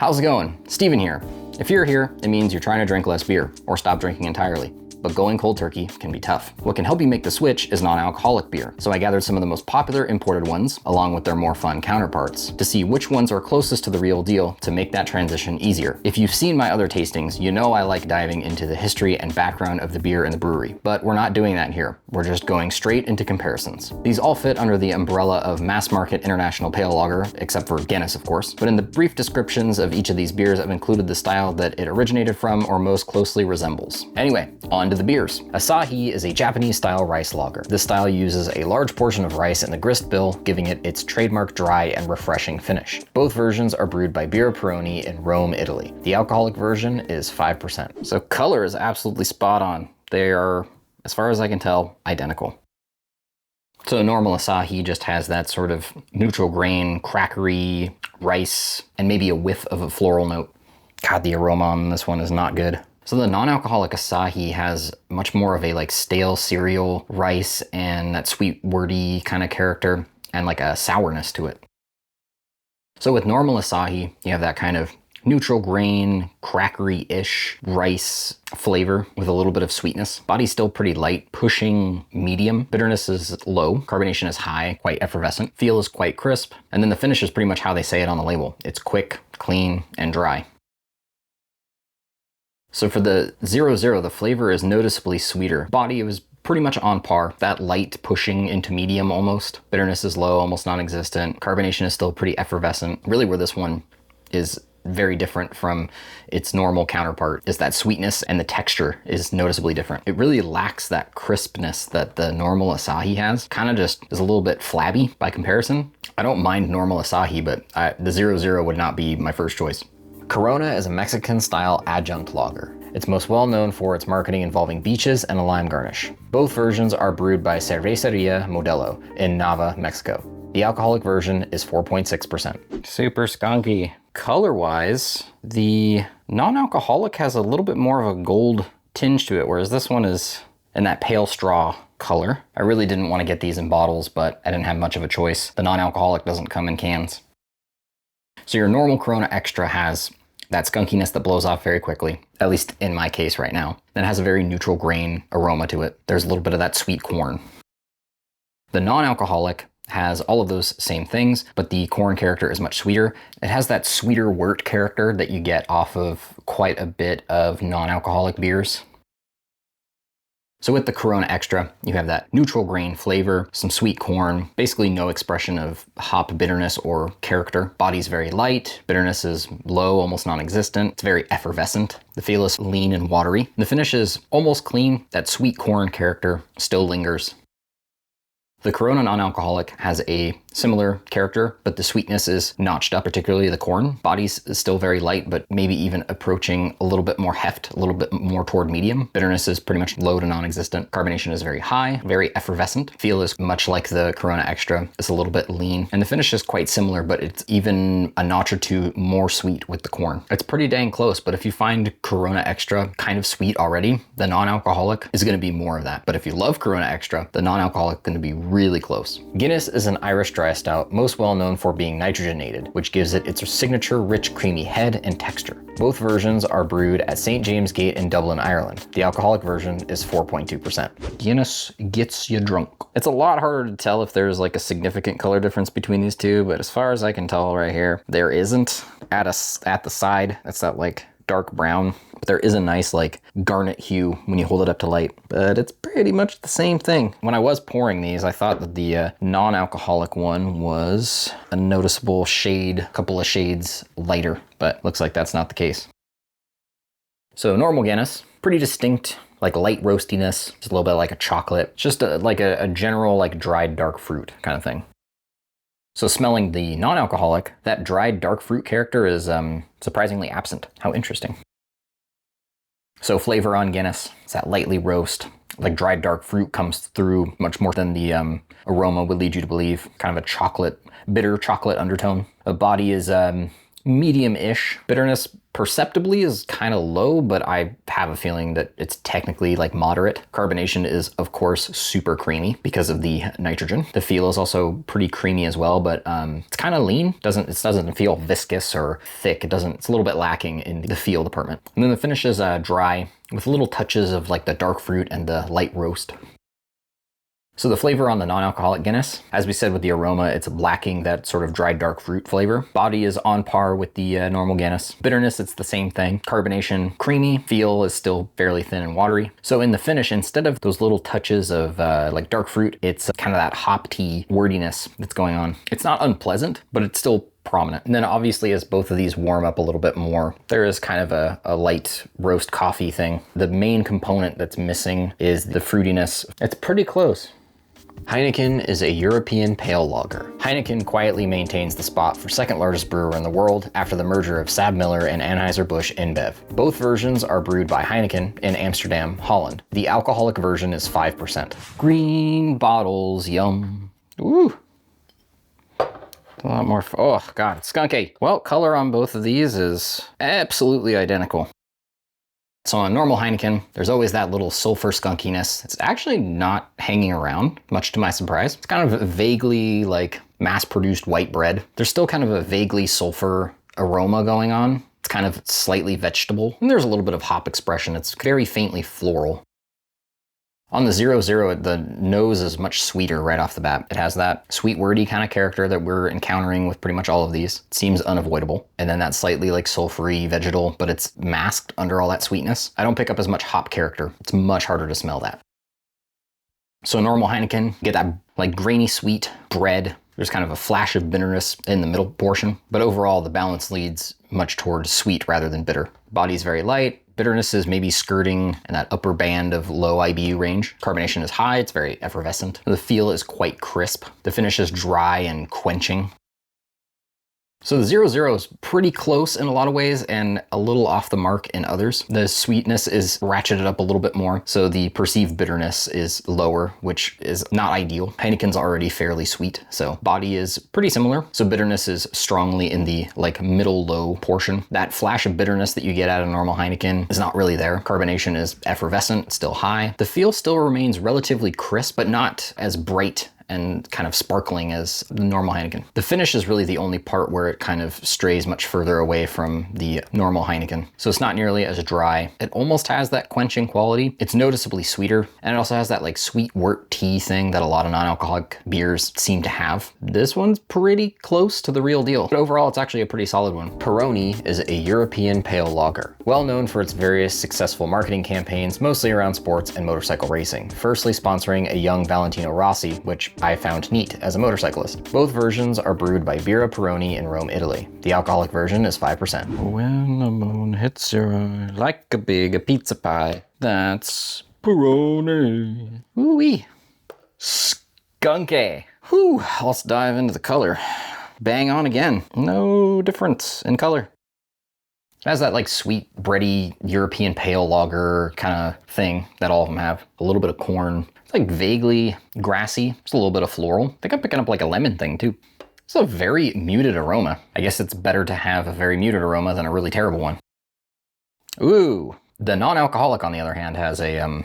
How's it going? Steven here. If you're here, it means you're trying to drink less beer or stop drinking entirely. But going cold turkey can be tough. What can help you make the switch is non-alcoholic beer. So I gathered some of the most popular imported ones, along with their more fun counterparts, to see which ones are closest to the real deal to make that transition easier. If you've seen my other tastings, you know I like diving into the history and background of the beer in the brewery, but we're not doing that here. We're just going straight into comparisons. These all fit under the umbrella of mass market international pale lager, except for Guinness, of course. But in the brief descriptions of each of these beers, I've included the style that it originated from or most closely resembles. Anyway, on to the beers. Asahi is a Japanese-style rice lager. This style uses a large portion of rice in the grist bill, giving it its trademark dry and refreshing finish. Both versions are brewed by Birra Peroni in Rome, Italy. The alcoholic version is 5%. So color is absolutely spot on. They are, as far as I can tell, identical. So normal Asahi just has that sort of neutral grain, crackery rice, and maybe a whiff of a floral note. God, the aroma on this one is not good. So the non-alcoholic Asahi has much more of a like stale cereal rice and that sweet wordy kind of character and like a sourness to it. So with normal Asahi, you have that kind of neutral grain, crackery-ish rice flavor with a little bit of sweetness. Body's still pretty light, pushing medium. Bitterness is low, carbonation is high, quite effervescent. Feel is quite crisp, and then the finish is pretty much how they say it on the label. It's quick, clean, and dry. So for the 0-0, the flavor is noticeably sweeter. Body was pretty much on par, that light pushing into medium almost. Bitterness is low, almost non-existent. Carbonation is still pretty effervescent. Really where this one is very different from its normal counterpart is that sweetness, and the texture is noticeably different. It really lacks that crispness that the normal Asahi has. Kind of just is a little bit flabby by comparison. I don't mind normal Asahi, but the 0-0 would not be my first choice. Corona is a Mexican-style adjunct lager. It's most well known for its marketing involving beaches and a lime garnish. Both versions are brewed by Cerveceria Modelo in Nava, Mexico. The alcoholic version is 4.6%. Super skunky. Color-wise, the non-alcoholic has a little bit more of a gold tinge to it, whereas this one is in that pale straw color. I really didn't want to get these in bottles, but I didn't have much of a choice. The non-alcoholic doesn't come in cans. So your normal Corona Extra has that skunkiness that blows off very quickly, at least in my case right now. Then it has a very neutral grain aroma to it. There's a little bit of that sweet corn. The non-alcoholic has all of those same things, but the corn character is much sweeter. It has that sweeter wort character that you get off of quite a bit of non-alcoholic beers. So with the Corona Extra, you have that neutral grain flavor, some sweet corn, basically no expression of hop bitterness or character. Body's very light, bitterness is low, almost non-existent. It's very effervescent. The feel is lean and watery. The finish is almost clean. That sweet corn character still lingers. The Corona non-alcoholic has a similar character, but the sweetness is notched up, particularly the corn. Body's still very light, but maybe even approaching a little bit more heft, a little bit more toward medium. Bitterness is pretty much low to non-existent. Carbonation is very high, very effervescent. Feel is much like the Corona Extra. It's a little bit lean, and the finish is quite similar, but it's even a notch or two more sweet with the corn. It's pretty dang close, but if you find Corona Extra kind of sweet already, the non-alcoholic is going to be more of that. But if you love Corona Extra, the non-alcoholic is going to be really close. Guinness is an Irish dry stout, most well known for being nitrogenated, which gives it its signature rich, creamy head and texture. Both versions are brewed at St. James Gate in Dublin, Ireland. The alcoholic version is 4.2%. Guinness gets you drunk. It's a lot harder to tell if there's like a significant color difference between these two, but as far as I can tell right here, there isn't. At the side, that's that like dark brown, but there is a nice like garnet hue when you hold it up to light, but it's pretty much the same thing. When I was pouring these, I thought that the non-alcoholic one was a noticeable shade, a couple of shades lighter, but looks like that's not the case. So normal Guinness, pretty distinct, like light roastiness, just a little bit like a chocolate, just like a general like dried dark fruit kind of thing. So smelling the non-alcoholic, that dried dark fruit character is surprisingly absent. How interesting. So flavor on Guinness, it's that lightly roast, like dried dark fruit comes through much more than the aroma would lead you to believe. Kind of a chocolate, bitter chocolate undertone. The body is medium-ish. Bitterness perceptibly is kind of low, but I have a feeling that it's technically like moderate. Carbonation is, of course, super creamy because of the nitrogen. The feel is also pretty creamy as well, but it's kind of lean. It doesn't feel viscous or thick. It's a little bit lacking in the feel department. And then the finish is dry with little touches of like the dark fruit and the light roast. So the flavor on the non-alcoholic Guinness, as we said with the aroma, it's lacking that sort of dry dark fruit flavor. Body is on par with the normal Guinness. Bitterness, it's the same thing. Carbonation, creamy. Feel is still fairly thin and watery. So in the finish, instead of those little touches of like dark fruit, it's kind of that hop tea wordiness that's going on. It's not unpleasant, but it's still prominent. And then obviously as both of these warm up a little bit more, there is kind of a light roast coffee thing. The main component that's missing is the fruitiness. It's pretty close. Heineken is a European pale lager. Heineken quietly maintains the spot for second largest brewer in the world after the merger of SABMiller and Anheuser-Busch InBev. Both versions are brewed by Heineken in Amsterdam, Holland. The alcoholic version is 5%. Green bottles, yum. Ooh. A lot more, oh God, it's skunky. Well, color on both of these is absolutely identical. So on normal Heineken, there's always that little sulfur skunkiness. It's actually not hanging around, much to my surprise. It's kind of vaguely like mass-produced white bread. There's still kind of a vaguely sulfur aroma going on. It's kind of slightly vegetable. And there's a little bit of hop expression. It's very faintly floral. On the 0.0, the nose is much sweeter right off the bat. It has that sweet wordy kind of character that we're encountering with pretty much all of these. It seems unavoidable. And then that slightly like sulfury vegetal, but it's masked under all that sweetness. I don't pick up as much hop character. It's much harder to smell that. So normal Heineken, get that like grainy sweet bread. There's kind of a flash of bitterness in the middle portion, but overall the balance leads much towards sweet rather than bitter. Body's very light. Bitterness is maybe skirting in that upper band of low IBU range. Carbonation is high, it's very effervescent. The feel is quite crisp. The finish is dry and quenching. So the 0.0 is pretty close in a lot of ways and a little off the mark in others. The sweetness is ratcheted up a little bit more, so the perceived bitterness is lower, which is not ideal. Heineken's already fairly sweet, so body is pretty similar. So bitterness is strongly in the like middle-low portion. That flash of bitterness that you get out of normal Heineken is not really there. Carbonation is effervescent, still high. The feel still remains relatively crisp, but not as bright and kind of sparkling as the normal Heineken. The finish is really the only part where it kind of strays much further away from the normal Heineken. So it's not nearly as dry. It almost has that quenching quality. It's noticeably sweeter, and it also has that like sweet wort tea thing that a lot of non-alcoholic beers seem to have. This one's pretty close to the real deal, but overall it's actually a pretty solid one. Peroni is a European pale lager, well known for its various successful marketing campaigns, mostly around sports and motorcycle racing. Firstly sponsoring a young Valentino Rossi, which I found neat as a motorcyclist. Both versions are brewed by Birra Peroni in Rome, Italy. The alcoholic version is 5%. When the moon hits your eye like a big pizza pie, that's Peroni. Ooh-wee. Skunky. Whew, let's dive into the color. Bang on again. No difference in color. It has that like sweet, bready, European pale lager kind of thing that all of them have. A little bit of corn. It's like vaguely grassy. Just a little bit of floral. I think I'm picking up like a lemon thing too. It's a very muted aroma. I guess it's better to have a very muted aroma than a really terrible one. Ooh. The non-alcoholic, on the other hand, has a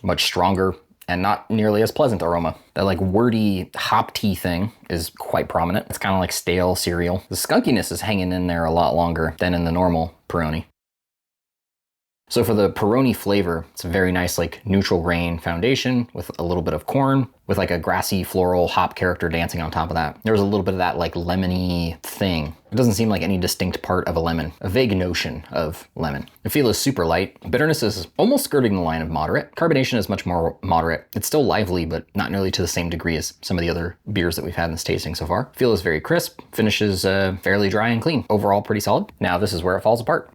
much stronger and not nearly as pleasant aroma. That like wordy hop tea thing is quite prominent. It's kind of like stale cereal. The skunkiness is hanging in there a lot longer than in the normal Peroni. So for the Peroni flavor, it's a very nice like neutral grain foundation with a little bit of corn, with like a grassy floral hop character dancing on top of that. There's a little bit of that like lemony thing. It doesn't seem like any distinct part of a lemon, a vague notion of lemon. The feel is super light. Bitterness is almost skirting the line of moderate. Carbonation is much more moderate. It's still lively, but not nearly to the same degree as some of the other beers that we've had in this tasting so far. Feel is very crisp. Finish is fairly dry and clean. Overall pretty solid. Now this is where it falls apart.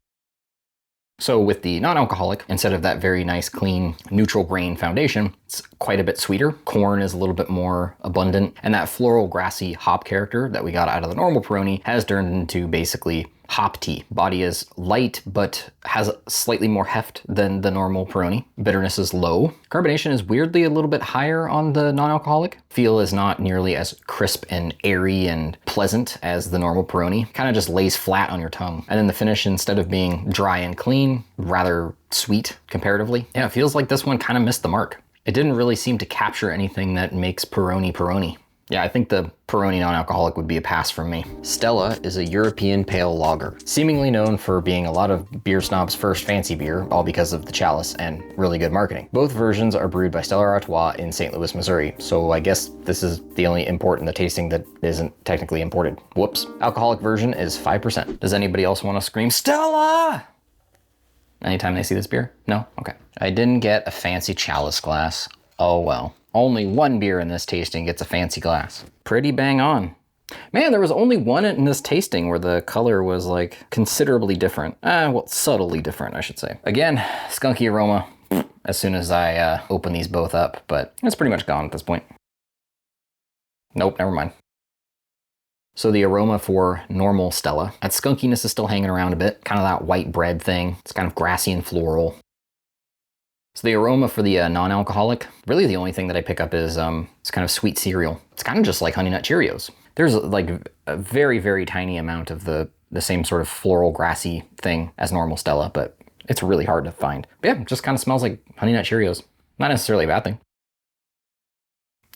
So with the non-alcoholic, instead of that very nice, clean, neutral grain foundation, it's quite a bit sweeter. Corn is a little bit more abundant, and that floral, grassy hop character that we got out of the normal Peroni has turned into basically hop tea. Body is light, but has slightly more heft than the normal Peroni. Bitterness is low. Carbonation is weirdly a little bit higher on the non-alcoholic. Feel is not nearly as crisp and airy and pleasant as the normal Peroni. Kind of just lays flat on your tongue. And then the finish, instead of being dry and clean, rather sweet comparatively. Yeah, it feels like this one kind of missed the mark. It didn't really seem to capture anything that makes Peroni Peroni. Yeah, I think the Peroni non-alcoholic would be a pass from me. Stella is a European pale lager, seemingly known for being a lot of beer snobs' first fancy beer, all because of the chalice and really good marketing. Both versions are brewed by Stella Artois in St. Louis, Missouri, so I guess this is the only import in the tasting that isn't technically imported. Whoops. Alcoholic version is 5%. Does anybody else want to scream, Stella? Anytime they see this beer? No? Okay. I didn't get a fancy chalice glass. Oh well. Only one beer in this tasting gets a fancy glass. Pretty bang on. Man, there was only one in this tasting where the color was like considerably different. Well, subtly different, I should say. Again, skunky aroma as soon as I open these both up, but it's pretty much gone at this point. Nope, never mind. So the aroma for normal Stella, that skunkiness is still hanging around a bit, kind of that white bread thing. It's kind of grassy and floral. So the aroma for the non-alcoholic, really the only thing that I pick up is it's kind of sweet cereal. It's kind of just like Honey Nut Cheerios. There's like a very, very tiny amount of the same sort of floral grassy thing as normal Stella, but it's really hard to find. But yeah, it just kind of smells like Honey Nut Cheerios. Not necessarily a bad thing.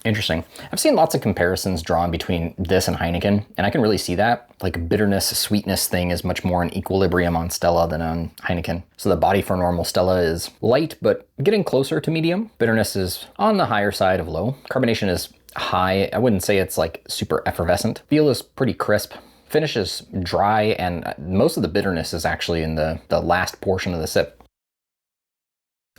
Interesting. I've seen lots of comparisons drawn between this and Heineken, and I can really see that. Like bitterness, sweetness thing is much more in equilibrium on Stella than on Heineken. So the body for normal Stella is light, but getting closer to medium. Bitterness is on the higher side of low. Carbonation is high. I wouldn't say it's like super effervescent. Feel is pretty crisp. Finish is dry, and most of the bitterness is actually in the last portion of the sip.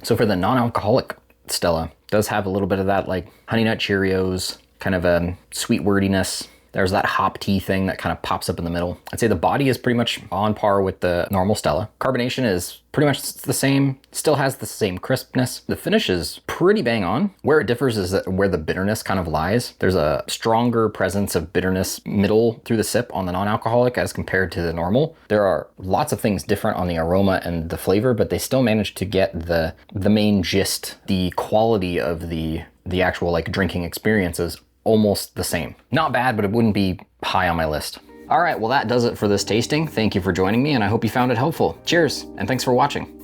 So for the non-alcoholic Stella, does have a little bit of that like Honey Nut Cheerios, kind of a sweet wordiness. There's that hop tea thing that kind of pops up in the middle. I'd say the body is pretty much on par with the normal Stella. Carbonation is pretty much the same, still has the same crispness. The finish is pretty bang on. Where it differs is that where the bitterness kind of lies. There's a stronger presence of bitterness middle through the sip on the non-alcoholic as compared to the normal. There are lots of things different on the aroma and the flavor, but they still manage to get the main gist, the quality of the actual like drinking experiences almost the same. Not bad, but it wouldn't be high on my list. All right, well that does it for this tasting. Thank you for joining me, and I hope you found it helpful. Cheers, and thanks for watching.